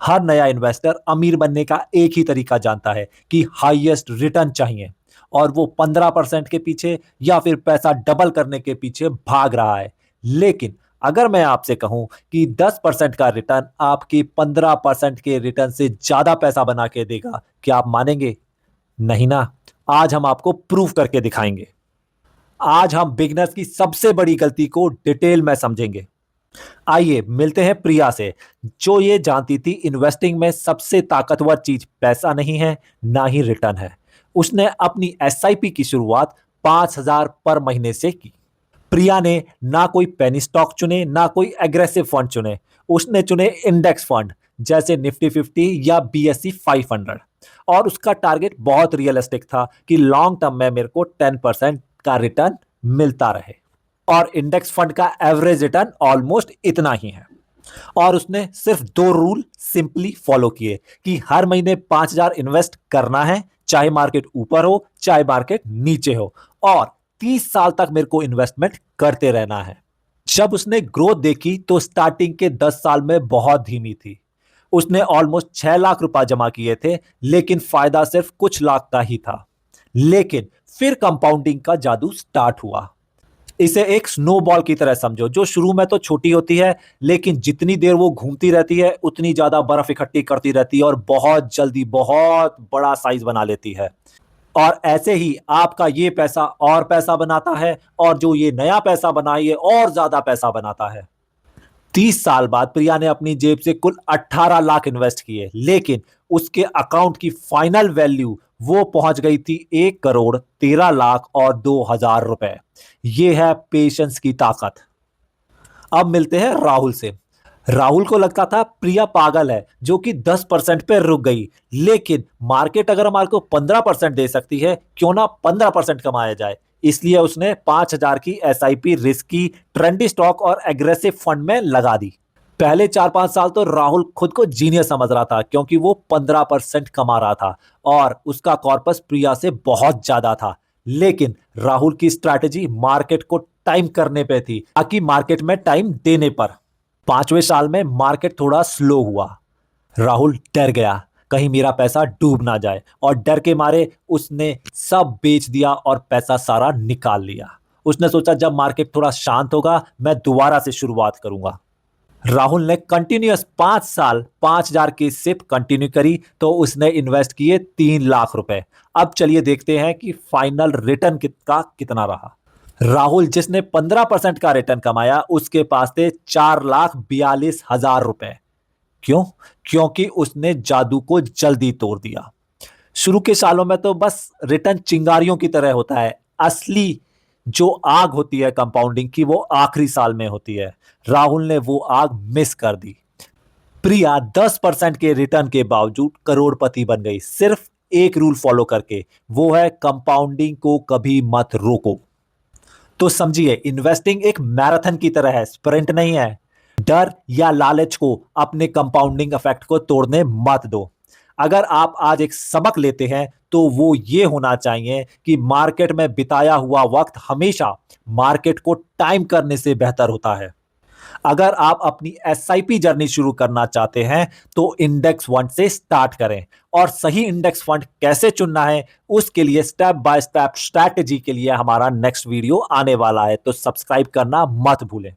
हर नया इन्वेस्टर अमीर बनने का एक ही तरीका जानता है कि हाईएस्ट रिटर्न चाहिए, और वो 15% के पीछे या फिर पैसा डबल करने के पीछे भाग रहा है। लेकिन अगर मैं आपसे कहूं कि 10% का रिटर्न आपकी 15% के रिटर्न से ज्यादा पैसा बना के देगा, क्या आप मानेंगे? नहीं ना। आज हम आपको प्रूव करके दिखाएंगे। आज हम बिगनर्स की सबसे बड़ी गलती को डिटेल में समझेंगे। आइए मिलते हैं प्रिया से, जो ये जानती थी इन्वेस्टिंग में सबसे ताकतवर चीज पैसा नहीं है, ना ही रिटर्न है। उसने अपनी एसआईपी की शुरुआत 5,000 पर महीने से की। प्रिया ने ना कोई पेनी स्टॉक चुने, ना कोई एग्रेसिव फंड चुने। उसने चुने इंडेक्स फंड, जैसे निफ्टी 50 या बीएससी 500। और उसका टारगेट बहुत रियलिस्टिक था कि लॉन्ग टर्म में मेरे को 10% का रिटर्न मिलता रहे। और इंडेक्स फंड का एवरेज रिटर्न ऑलमोस्ट इतना ही है। और उसने सिर्फ दो रूल सिंपली फॉलो किए कि हर महीने 5,000 इन्वेस्ट करना है, चाहे मार्केट ऊपर हो चाहे मार्केट नीचे हो, और 30 साल तक मेरे को इन्वेस्टमेंट करते रहना है। जब उसने ग्रोथ देखी तो स्टार्टिंग के 10 साल में बहुत धीमी थी। उसने ऑलमोस्ट 6 लाख रुपए जमा किए थे, लेकिन फायदा सिर्फ कुछ लाख का ही था। लेकिन फिर कंपाउंडिंग का जादू स्टार्ट हुआ। इसे एक स्नोबॉल की तरह समझो, जो शुरू में तो छोटी होती है, लेकिन जितनी देर वो घूमती रहती है उतनी ज्यादा बर्फ इकट्ठी करती रहती है और बहुत जल्दी बहुत बड़ा साइज बना लेती है। और ऐसे ही आपका ये पैसा और पैसा बनाता है, और जो ये नया पैसा बना ये और ज्यादा पैसा बनाता है। 30 साल बाद प्रिया ने अपनी जेब से कुल 18 लाख इन्वेस्ट किए, लेकिन उसके अकाउंट की फाइनल वैल्यू वो पहुंच गई थी 1,13,00,000 और 2,000 रुपए। ये है पेशेंस की ताकत। अब मिलते हैं राहुल से। राहुल को लगता था प्रिया पागल है जो कि 10% पे रुक गई, लेकिन मार्केट अगर हमारे को 15% दे सकती है, क्यों ना 15% कमाया जाए। इसलिए उसने 5,000 की एसआईपी रिस्की ट्रेंडी स्टॉक और एग्रेसिव फंड में लगा दी। पहले 4-5 साल तो राहुल खुद को जीनियस समझ रहा था, क्योंकि वो 15% कमा रहा था और उसका कॉर्पस प्रिया से बहुत ज्यादा था। लेकिन राहुल की स्ट्रैटेजी मार्केट को टाइम करने पे थी, ताकि मार्केट में टाइम देने पर। 5वें साल में मार्केट थोड़ा स्लो हुआ। राहुल डर गया कहीं मेरा पैसा डूब ना जाए, और डर के मारे उसने सब बेच दिया और पैसा सारा निकाल लिया। उसने सोचा जब मार्केट थोड़ा शांत होगा मैं दोबारा से शुरुआत करूंगा। राहुल ने कंटिन्यूअस 5 साल 5,000 की सिप कंटिन्यू करी, तो उसने इन्वेस्ट किए 3 लाख रुपए। अब चलिए देखते हैं कि फाइनल रिटर्न कितना रहा। राहुल जिसने 15% का रिटर्न कमाया, उसके पास थे 4,42,000 रुपए। क्यों? क्योंकि उसने जादू को जल्दी तोड़ दिया। शुरू के सालों में तो बस रिटर्न चिंगारियों की तरह होता है, असली जो आग होती है कंपाउंडिंग की वो आखिरी साल में होती है। राहुल ने वो आग मिस कर दी। प्रिया 10% के रिटर्न के बावजूद करोड़पति बन गई, सिर्फ एक रूल फॉलो करके, वो है कंपाउंडिंग को कभी मत रोको। तो समझिए, इन्वेस्टिंग एक मैराथन की तरह है, स्प्रिंट नहीं है। डर या लालच को अपने कंपाउंडिंग इफेक्ट को तोड़ने मत दो। अगर आप आज एक सबक लेते हैं तो वो ये होना चाहिए कि मार्केट में बिताया हुआ वक्त हमेशा मार्केट को टाइम करने से बेहतर होता है। अगर आप अपनी एसआईपी जर्नी शुरू करना चाहते हैं तो इंडेक्स फंड से स्टार्ट करें, और सही इंडेक्स फंड कैसे चुनना है उसके लिए स्टेप बाय स्टेप स्ट्रैटेजी के लिए हमारा नेक्स्ट वीडियो आने वाला है, तो सब्सक्राइब करना मत भूलें।